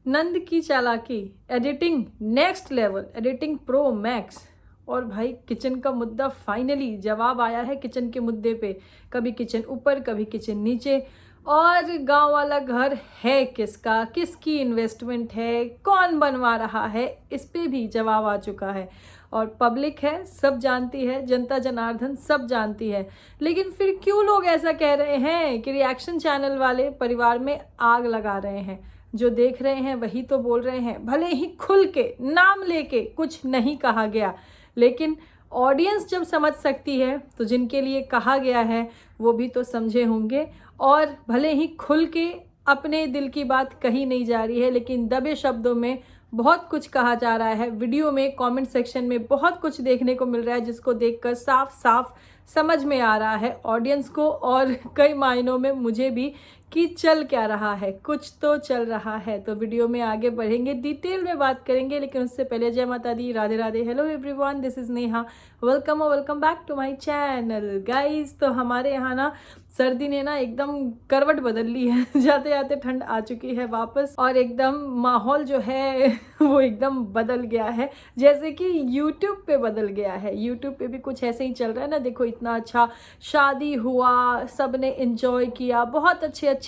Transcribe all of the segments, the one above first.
नंद की चालाकी, editing next level, editing pro max. और भाई किचन का मुद्दा फाइनली जवाब आया है किचन के मुद्दे पे। कभी किचन ऊपर कभी किचन नीचे। और गांव वाला घर है किसका, किसकी इन्वेस्टमेंट है, कौन बनवा रहा है, इस पे भी जवाब आ चुका है। और पब्लिक है, सब जानती है, जनता जनार्दन सब जानती है। लेकिन फिर क्यों लोग ऐसा कह रहे हैं कि रिएक्शन चैनल वाले परिवार में आग लगा रहे हैं। जो देख रहे हैं वही तो बोल रहे हैं, भले ही खुल के नाम लेके कुछ नहीं कहा गया, लेकिन ऑडियंस जब समझ सकती है तो जिनके लिए कहा गया है वो भी तो समझे होंगे। और भले ही खुल के अपने दिल की बात कही नहीं जा रही है, लेकिन दबे शब्दों में बहुत कुछ कहा जा रहा है। वीडियो में कमेंट सेक्शन में बहुत कुछ देखने को मिल रहा है, जिसको देखकर साफ साफ समझ में आ रहा है ऑडियंस को और कई मायनों में मुझे भी कि चल क्या रहा है, कुछ तो चल रहा है। तो वीडियो में आगे बढ़ेंगे, डिटेल में बात करेंगे, लेकिन उससे पहले जय माता दी, Radhe Radhe, hello everyone, this is Neha, welcome और welcome back to my channel guys. तो हमारे यहाँ ना सर्दी ने ना एकदम करवट बदल ली है जाते जाते ठंड आ चुकी है वापस, और एकदम माहौल जो है वो एकदम बदल गया है, जैसे कि यूट्यूब पे बदल गया है। यूट्यूब पे भी कुछ ऐसे ही चल रहा है ना, देखो इतना अच्छा शादी हुआ, सबने एंजॉय किया, बहुत अच्छे अच्छे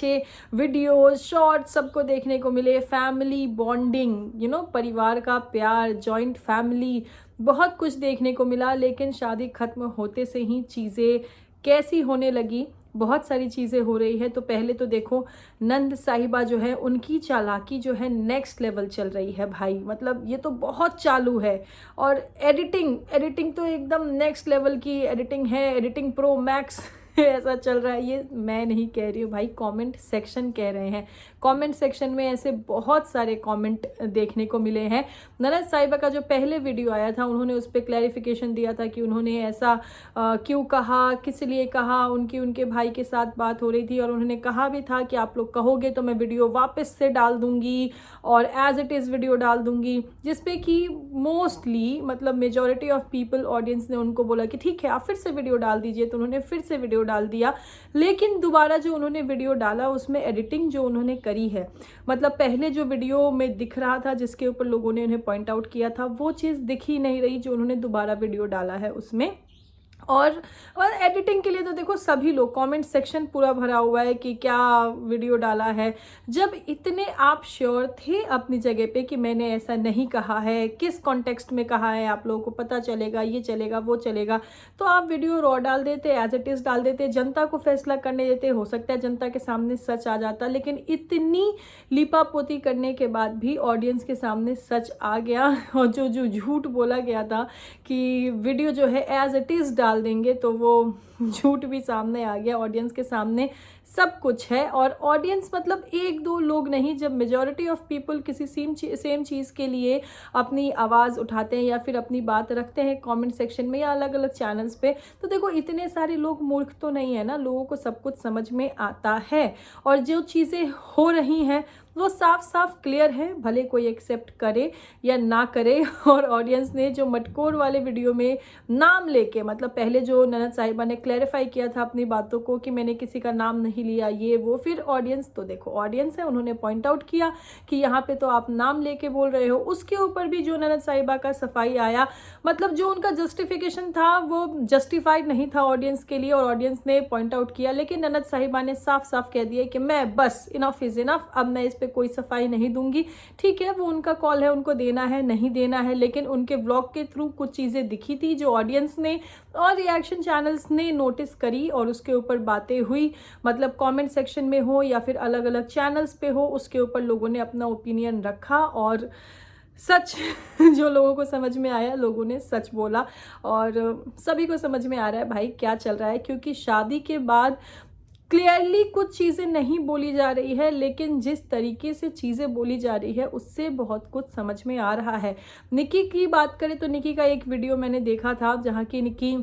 वीडियोस शॉर्ट्स सबको देखने को मिले, फैमिली बॉन्डिंग, परिवार का प्यार, जॉइंट फैमिली, बहुत कुछ देखने को मिला। लेकिन शादी खत्म होते से ही चीज़ें कैसी होने लगी, बहुत सारी चीज़ें हो रही है। तो पहले तो देखो नंद साहिबा जो है उनकी चालाकी जो है नेक्स्ट लेवल चल रही है भाई, मतलब ये तो बहुत चालू है। और एडिटिंग तो एकदम नेक्स्ट लेवल की एडिटिंग है, एडिटिंग प्रो मैक्स ऐसा चल रहा है। ये मैं नहीं कह रही हूँ भाई, कमेंट सेक्शन कह रहे हैं। कमेंट सेक्शन में ऐसे बहुत सारे कमेंट देखने को मिले हैं। ननद साहिबा का जो पहले वीडियो आया था उन्होंने उस पर क्लैरिफिकेशन दिया था कि उन्होंने ऐसा क्यों कहा, किस लिए कहा। उनके भाई के साथ बात हो रही थी और उन्होंने कहा भी था कि आप लोग कहोगे तो मैं वीडियो वापस से डाल दूंगी और एज इट इज़ वीडियो डाल दूंगी, जिसपे कि मोस्टली मतलब मेजॉरिटी ऑफ पीपल ऑडियंस ने उनको बोला कि ठीक है आप फिर से वीडियो डाल दीजिए। तो उन्होंने फिर से वीडियो डाल दिया, लेकिन दोबारा जो उन्होंने वीडियो डाला उसमें एडिटिंग जो उन्होंने करी है, मतलब पहले जो वीडियो में दिख रहा था जिसके ऊपर लोगों ने उन्हें पॉइंट आउट किया था वो चीज़ दिख ही नहीं रही जो उन्होंने दोबारा वीडियो डाला है उसमें। और एडिटिंग के लिए तो देखो सभी लोग, कमेंट सेक्शन पूरा भरा हुआ है कि क्या वीडियो डाला है। जब इतने आप श्योर थे अपनी जगह पे कि मैंने ऐसा नहीं कहा है, किस कॉन्टेक्स्ट में कहा है, आप लोगों को पता चलेगा, ये चलेगा वो चलेगा, तो आप वीडियो रॉ डाल देते, एज इट इज़ डाल देते, जनता को फैसला करने देते। हो सकता है जनता के सामने सच आ जाता, लेकिन इतनी लिपापोती करने के बाद भी ऑडियंस के सामने सच आ गया। और जो झूठ बोला गया था कि वीडियो जो है एज इट इज़ डाल देंगे, तो वो झूठ भी सामने आ गया। ऑडियंस के सामने सब कुछ है। और ऑडियंस मतलब एक दो लोग नहीं, जब मेजॉरिटी ऑफ पीपल किसी सेम चीज़ के लिए अपनी आवाज़ उठाते हैं या फिर अपनी बात रखते हैं कमेंट सेक्शन में या अलग अलग चैनल्स पे, तो देखो इतने सारे लोग मूर्ख तो नहीं है ना, लोगों को सब कुछ समझ में आता है। और जो चीज़ें हो रही हैं वो साफ साफ क्लियर है, भले कोई एक्सेप्ट करे या ना करे। और ऑडियंस ने जो मटकोर वाले वीडियो में नाम लेके, मतलब पहले जो ननद साहिबा ने क्लैरिफाई किया था अपनी बातों को कि मैंने किसी का नाम नहीं लिया ये वो, फिर ऑडियंस, तो देखो ऑडियंस है, उन्होंने पॉइंट आउट किया कि यहाँ पे तो आप नाम लेके बोल रहे हो। उसके ऊपर भी जो ननद साहिबा का सफाई आया, मतलब जो उनका जस्टिफिकेशन था वो जस्टिफाइड नहीं था ऑडियंस के लिए, और ऑडियंस ने पॉइंट आउट किया। लेकिन ननद साहिबा ने साफ साफ कह दिया कि मैं बस इनफ इज इनफ, अब मैं इस कोई सफाई नहीं दूंगी। ठीक है, वो उनका कॉल है, उनको देना है नहीं देना है, लेकिन उनके ब्लॉग के थ्रू कुछ चीजें दिखी थी जो ऑडियंस ने और रिएक्शन चैनल्स ने नोटिस करी और उसके ऊपर बातें हुई। मतलब कमेंट सेक्शन में हो या फिर अलग अलग चैनल्स पे हो, उसके ऊपर लोगों ने अपना ओपिनियन रखा और सच जो लोगों को समझ में आया, लोगों ने सच बोला। और सभी को समझ में आ रहा है भाई क्या चल रहा है, क्योंकि शादी के बाद क्लियरली कुछ चीज़ें नहीं बोली जा रही है, लेकिन जिस तरीके से चीज़ें बोली जा रही है उससे बहुत कुछ समझ में आ रहा है। निकी की बात करें तो निकी का एक वीडियो मैंने देखा था जहाँ की निकी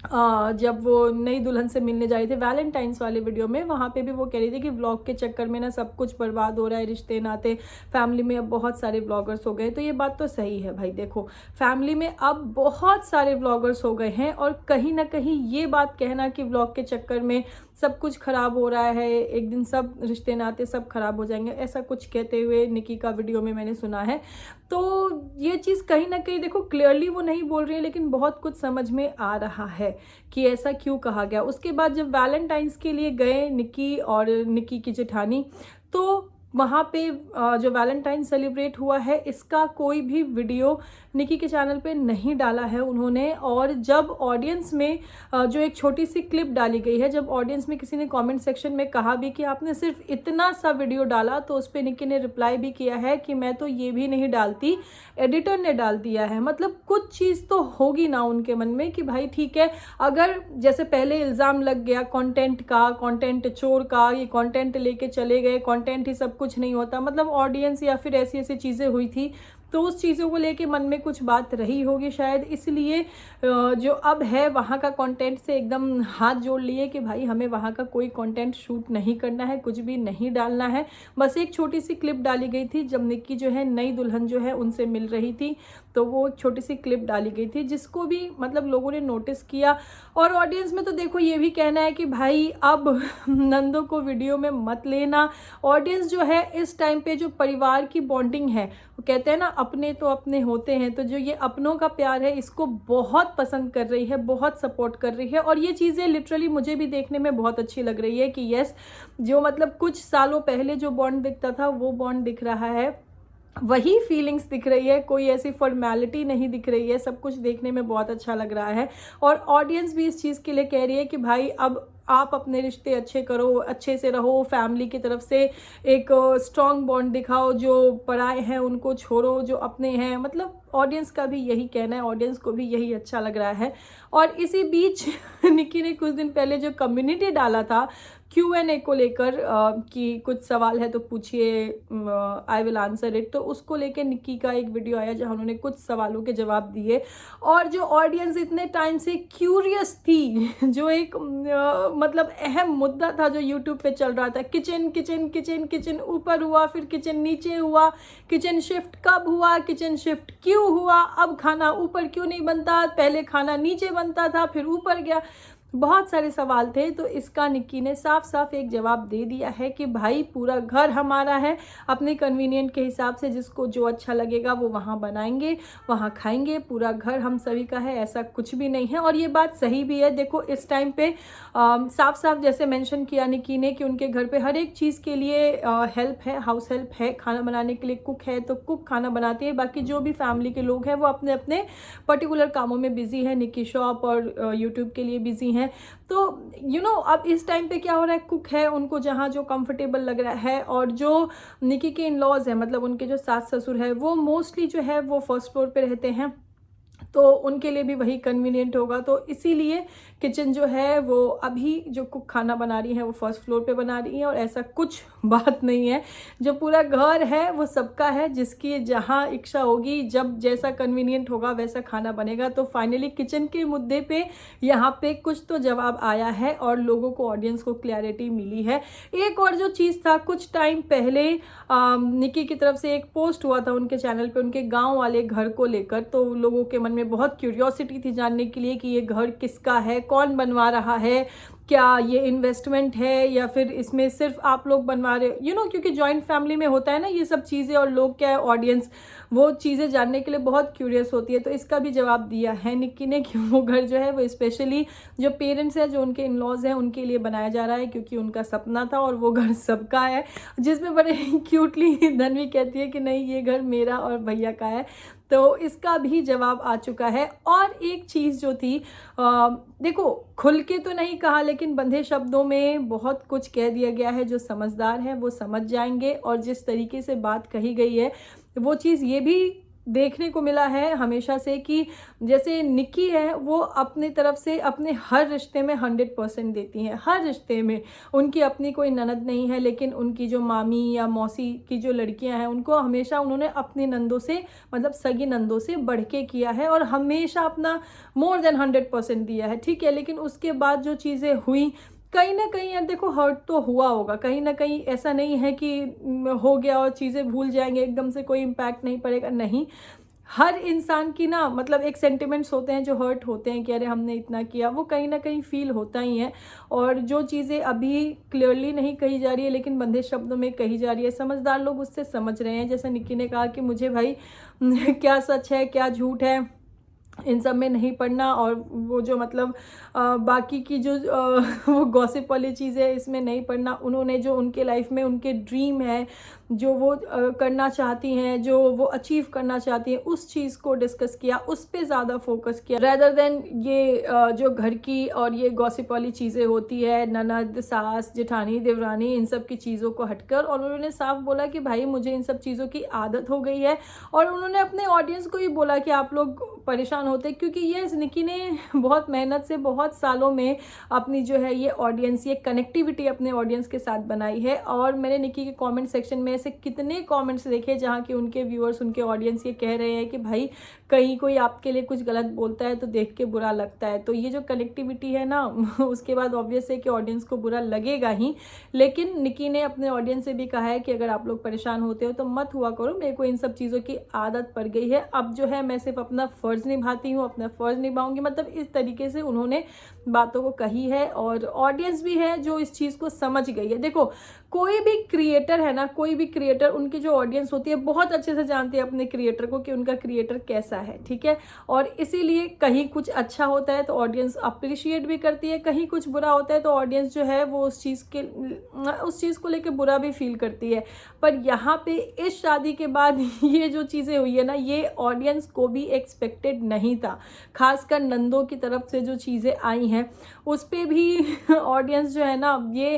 जब वो नई दुल्हन से मिलने जा रही थी वैलेंटाइंस वाले वीडियो में, वहाँ पे भी वो कह रही थी कि व्लॉग के चक्कर में ना सब कुछ बर्बाद हो रहा है, रिश्ते नाते, फैमिली में अब बहुत सारे व्लॉगर्स हो गए। तो ये बात तो सही है भाई, देखो फैमिली में अब बहुत सारे व्लॉगर्स हो गए हैं, और कहीं ना कहीं ये बात कहना कि व्लॉग के चक्कर में सब कुछ ख़राब हो रहा है, एक दिन सब रिश्ते नाते सब ख़राब हो जाएंगे, ऐसा कुछ कहते हुए निकी का वीडियो में मैंने सुना है। तो ये चीज़ कहीं ना कहीं देखो क्लियरली वो नहीं बोल रही है, लेकिन बहुत कुछ समझ में आ रहा है कि ऐसा क्यों कहा गया। उसके बाद जब वैलेंटाइंस के लिए गए निकी और निकी की जेठानी, तो वहाँ पे जो वैलेंटाइन सेलिब्रेट हुआ है इसका कोई भी वीडियो निकी के चैनल पे नहीं डाला है उन्होंने। और जब ऑडियंस में जो एक छोटी सी क्लिप डाली गई है, जब ऑडियंस में किसी ने कमेंट सेक्शन में कहा भी कि आपने सिर्फ इतना सा वीडियो डाला, तो उस पर निकी ने रिप्लाई भी किया है कि मैं तो ये भी नहीं डालती, एडिटर ने डाल दिया है। मतलब कुछ चीज़ तो होगी ना उनके मन में कि भाई ठीक है, अगर जैसे पहले इल्ज़ाम लग गया कंटेंट का, कंटेंट चोर का, ये कंटेंट लेके चले गए, कंटेंट ही सब कुछ नहीं होता, मतलब ऑडियंस या फिर ऐसी ऐसी चीज़ें हुई थी, तो उस चीज़ों को लेके मन में कुछ बात रही होगी शायद, इसलिए जो अब है वहाँ का कंटेंट से एकदम हाथ जोड़ लिए कि भाई हमें वहाँ का कोई कंटेंट शूट नहीं करना है, कुछ भी नहीं डालना है। बस एक छोटी सी क्लिप डाली गई थी जब निक्की जो है नई दुल्हन जो है उनसे मिल रही थी, तो वो एक छोटी सी क्लिप डाली गई थी जिसको भी मतलब लोगों ने नोटिस किया। और ऑडियंस में तो देखो ये भी कहना है कि भाई अब नंदो को वीडियो में मत लेना। ऑडियंस जो है इस टाइम पे जो परिवार की बॉन्डिंग है, वो कहते हैं ना अपने तो अपने होते हैं, तो जो ये अपनों का प्यार है इसको बहुत पसंद कर रही है, बहुत सपोर्ट कर रही है। और ये चीज़ें लिटरली मुझे भी देखने में बहुत अच्छी लग रही है कि यस, जो मतलब कुछ सालों पहले जो बॉन्ड दिखता था वो बॉन्ड दिख रहा है, वही फीलिंग्स दिख रही है, कोई ऐसी फॉर्मेलिटी नहीं दिख रही है, सब कुछ देखने में बहुत अच्छा लग रहा है। और ऑडियंस भी इस चीज़ के लिए कह रही है कि भाई अब आप अपने रिश्ते अच्छे करो, अच्छे से रहो, फैमिली की तरफ से एक स्ट्रॉन्ग बॉन्ड दिखाओ, जो पराए हैं उनको छोड़ो, जो अपने हैं। मतलब ऑडियंस का भी यही कहना है, ऑडियंस को भी यही अच्छा लग रहा है। और इसी बीच निकी ने कुछ दिन पहले जो कम्युनिटी डाला था Q&A को लेकर कि कुछ सवाल है तो पूछिए, आई विल आंसर इट, तो उसको लेकर निकी का एक वीडियो आया जहाँ उन्होंने कुछ सवालों के जवाब दिए। और जो ऑडियंस इतने टाइम से क्यूरियस थी, जो एक मतलब अहम मुद्दा था जो यूट्यूब पे चल रहा था, किचन किचन किचन किचन ऊपर हुआ, फिर किचन नीचे हुआ, किचन शिफ्ट कब हुआ, किचन शिफ्ट क्यों हुआ, अब खाना ऊपर क्यों नहीं बनता, पहले खाना नीचे बनता था फिर ऊपर गया, बहुत सारे सवाल थे। तो इसका निक्की ने साफ साफ एक जवाब दे दिया है कि भाई पूरा घर हमारा है, अपने कन्वीनियंट के हिसाब से जिसको जो अच्छा लगेगा वो वहाँ बनाएंगे, वहाँ खाएंगे, पूरा घर हम सभी का है, ऐसा कुछ भी नहीं है। और ये बात सही भी है। देखो इस टाइम पे साफ साफ जैसे मेंशन किया निक्की ने कि उनके घर पे हर एक चीज़ के लिए हेल्प है, हाउस हेल्प है, खाना बनाने के लिए कुक है तो कुक खाना बनाती है, बाकी जो भी फैमिली के लोग हैं वो अपने अपने पर्टिकुलर कामों में बिजी है, निक्की शॉप और यूट्यूब के लिए बिजी हैं। तो अब इस टाइम पे क्या हो रहा है, कुक है, उनको जहाँ जो कंफर्टेबल लग रहा है। और जो निकी के इन लॉज है, मतलब उनके जो सास ससुर है, वो मोस्टली जो है वो फर्स्ट फ्लोर पे रहते हैं, तो उनके लिए भी वही कन्वीनियंट होगा। तो इसीलिए किचन जो है वो अभी जो कुक खाना बना रही है वो फर्स्ट फ्लोर पे बना रही है। और ऐसा कुछ बात नहीं है, जो पूरा घर है वो सबका है, जिसकी जहाँ इच्छा होगी, जब जैसा कन्वीनियंट होगा वैसा खाना बनेगा। तो फाइनली किचन के मुद्दे पे यहाँ पे कुछ तो जवाब आया है और लोगों को, ऑडियंस को क्लैरिटी मिली है। एक और जो चीज़ था, कुछ टाइम पहले निकी की तरफ से एक पोस्ट हुआ था उनके चैनल पे उनके गाँव वाले घर को लेकर, तो लोगों के मन में बहुत क्यूरियोसिटी थी जानने के लिए कि ये घर किसका है, कौन बनवा रहा है, क्या ये इन्वेस्टमेंट है या फिर इसमें सिर्फ आप लोग बनवा रहे हो, क्योंकि जॉइंट फैमिली में होता है ना ये सब चीज़ें, और लोग क्या है, ऑडियंस वो चीज़ें जानने के लिए बहुत क्यूरियस होती है। तो इसका भी जवाब दिया है निक्की ने कि वो घर जो है वो स्पेशली जो पेरेंट्स हैं, जो उनके इन लॉज हैं, उनके लिए बनाया जा रहा है, क्योंकि उनका सपना था और वो घर सबका है। जिसमें बड़े क्यूटली धनवी कहती है कि नहीं ये घर मेरा और भैया का है। तो इसका भी जवाब आ चुका है। और एक चीज़ जो थी, देखो खुल के तो नहीं कहा, लेकिन बंधे शब्दों में बहुत कुछ कह दिया गया है। जो समझदार हैं वो समझ जाएंगे। और जिस तरीके से बात कही गई है वो चीज़ ये भी देखने को मिला है हमेशा से कि जैसे निक्की है वो अपनी तरफ से अपने हर रिश्ते में 100% देती हैं। हर रिश्ते में उनकी अपनी कोई ननद नहीं है, लेकिन उनकी जो मामी या मौसी की जो लड़कियां हैं उनको हमेशा उन्होंने अपनी नंदों से, मतलब सगी नंदों से बढ़ के किया है और हमेशा अपना मोर देन 100% दिया है। ठीक है, लेकिन उसके बाद जो चीज़ें हुई, कहीं ना कहीं यार देखो हर्ट तो हुआ होगा, कहीं ना कहीं ऐसा नहीं है कि हो गया और चीज़ें भूल जाएंगे, एकदम से कोई इम्पैक्ट नहीं पड़ेगा, नहीं। हर इंसान की ना मतलब एक सेंटिमेंट्स होते हैं जो हर्ट होते हैं कि अरे हमने इतना किया, वो कहीं ना कहीं फील होता ही है। और जो चीज़ें अभी क्लियरली नहीं कही जा रही है लेकिन बंधे शब्दों में कही जा रही है, समझदार लोग उससे समझ रहे हैं। जैसे निक्की ने कहा कि मुझे भाई क्या सच है क्या झूठ है इन सब में नहीं पढ़ना, और वो जो मतलब बाकी की जो वो गॉसिप वाली चीज़ है इसमें नहीं पढ़ना। उन्होंने जो उनके लाइफ में उनके ड्रीम है, जो वो करना चाहती हैं, जो वो अचीव करना चाहती हैं, उस चीज़ को डिस्कस किया, उस पर ज़्यादा फोकस किया रेदर देन ये जो घर की और ये गॉसिप वाली चीज़ें होती है, ननद सास जेठानी देवरानी, इन सब की चीज़ों को हटकर। और उन्होंने साफ बोला कि भाई मुझे इन सब चीज़ों की आदत हो गई है। और उन्होंने अपने ऑडियंस को ही बोला कि आप लोग परेशान होते, क्योंकि ये निकी ने बहुत मेहनत से बहुत सालों में अपनी जो है ये ऑडियंस, ये कनेक्टिविटी अपने ऑडियंस के साथ बनाई है। और मैंने निकी के कमेंट सेक्शन में ऐसे कितने कमेंट्स देखे जहाँ कि उनके व्यूअर्स, उनके ऑडियंस ये कह रहे हैं कि भाई कहीं कोई आपके लिए कुछ गलत बोलता है तो देख के बुरा लगता है। तो ये जो कनेक्टिविटी है ना उसके बाद ऑब्वियस है कि ऑडियंस को बुरा लगेगा ही। लेकिन निकी ने अपने ऑडियंस से भी कहा है कि अगर आप लोग परेशान होते हो तो मत हुआ करो, मेरे को इन सब चीज़ों की आदत पड़ गई है। अब जो है मैं सिर्फ अपना फ़र्ज़ निभाती हूँ, अपना फ़र्ज़ निभाऊंगी। मतलब इस तरीके से उन्होंने बातों को कही है। और ऑडियंस भी है जो इस चीज़ को समझ गई है। देखो कोई भी क्रिएटर है ना, कोई भी क्रिएटर, उनकी जो ऑडियंस होती है बहुत अच्छे से जानती है अपने क्रिएटर को कि उनका क्रिएटर कैसा है, ठीक है। और इसीलिए कहीं कुछ अच्छा होता है तो ऑडियंस अप्रिशिएट भी करती है, कहीं कुछ बुरा होता है तो ऑडियंस जो है वो उस चीज़ को लेकर बुरा भी फील करती है। पर यहाँ पे इस शादी के बाद ये जो चीज़ें हुई है ना, ये ऑडियंस को भी एक्सपेक्टेड नहीं था। खासकर नंदों की तरफ से जो चीज़ें आई हैं उस पर भी ऑडियंस जो है ना ये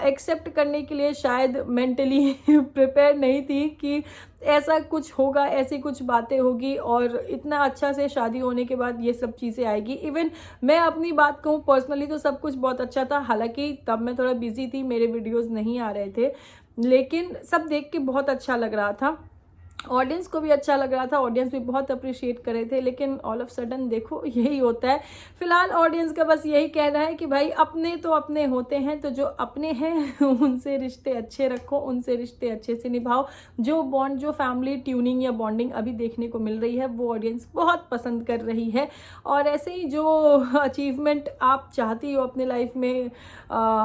एक्सेप्ट करने के लिए शायद मेंटली प्रिपेयर नहीं थी कि ऐसा कुछ होगा, ऐसी कुछ बातें होगी और इतना अच्छा से शादी होने के बाद ये सब चीज़ें आएगी। इवन मैं अपनी बात कहूँ पर्सनली तो सब कुछ बहुत अच्छा था, हालांकि तब मैं थोड़ा बिजी थी, मेरे वीडियोस नहीं आ रहे थे, लेकिन सब देख के बहुत अच्छा लग रहा था, ऑडियंस को भी अच्छा लग रहा था, ऑडियंस भी बहुत अप्रिशिएट कर रहे थे। लेकिन ऑल ऑफ सडन देखो यही होता है। फिलहाल ऑडियंस का बस यही कहना है कि भाई अपने तो अपने होते हैं, तो जो अपने हैं उनसे रिश्ते अच्छे रखो, उनसे रिश्ते अच्छे से निभाओ। जो बॉन्ड, जो फैमिली ट्यूनिंग या बॉन्डिंग अभी देखने को मिल रही है वो ऑडियंस बहुत पसंद कर रही है। और ऐसे ही जो अचीवमेंट आप चाहती हो अपने लाइफ में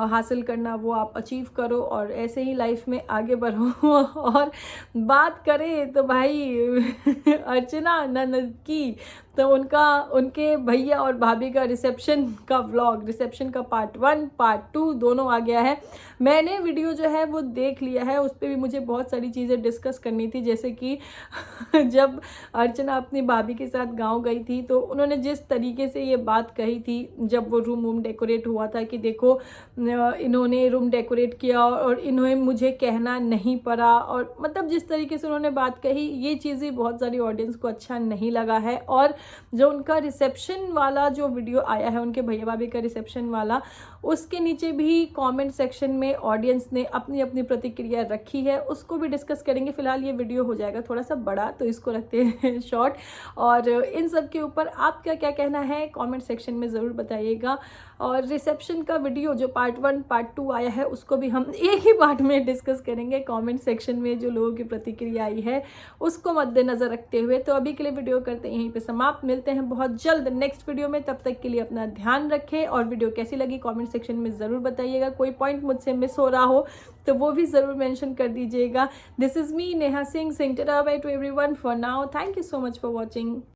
हासिल करना वो आप अचीव करो और ऐसे ही लाइफ में आगे बढ़ो। और बात करें तो भाई अर्चना ननद की, तो उनके भैया और भाभी का रिसेप्शन का व्लॉग, रिसेप्शन का पार्ट 1 पार्ट 2 दोनों आ गया है। मैंने वीडियो जो है वो देख लिया है, उस पर भी मुझे बहुत सारी चीज़ें डिस्कस करनी थी। जैसे कि जब अर्चना अपनी भाभी के साथ गांव गई थी तो उन्होंने जिस तरीके से ये बात कही थी जब वो रूम डेकोरेट हुआ था कि देखो इन्होंने रूम डेकोरेट किया और इन्होंने मुझे कहना नहीं पड़ा, और मतलब जिस तरीके से उन्होंने बात कही ये चीज़ें बहुत सारी ऑडियंस को अच्छा नहीं लगा है। और जो उनका रिसेप्शन वाला जो वीडियो आया है उनके भैया भाभी का रिसेप्शन वाला, उसके नीचे भी कमेंट सेक्शन में ऑडियंस ने अपनी अपनी प्रतिक्रिया रखी है, उसको भी डिस्कस करेंगे। फिलहाल ये वीडियो हो जाएगा थोड़ा सा बड़ा तो इसको रखते हैं शॉर्ट। और इन सब के ऊपर आपका क्या कहना है कमेंट सेक्शन में ज़रूर बताइएगा। और रिसेप्शन का वीडियो जो पार्ट 1 पार्ट 2 आया है उसको भी हम एक ही पार्ट में डिस्कस करेंगे। कमेंट सेक्शन में जो लोगों की प्रतिक्रिया आई है उसको मद्देनजर रखते हुए। तो अभी के लिए वीडियो करते हैं यहीं पे समाप्त, मिलते हैं बहुत जल्द नेक्स्ट वीडियो में। तब तक के लिए अपना ध्यान रखें और वीडियो कैसी लगी कमेंट सेक्शन में ज़रूर बताइएगा। कोई पॉइंट मुझसे मिस हो रहा हो तो वो भी ज़रूर मेंशन कर दीजिएगा। This is me Neha Singh, saying ta-ra bye to everyone for now. Thank you so much for watching.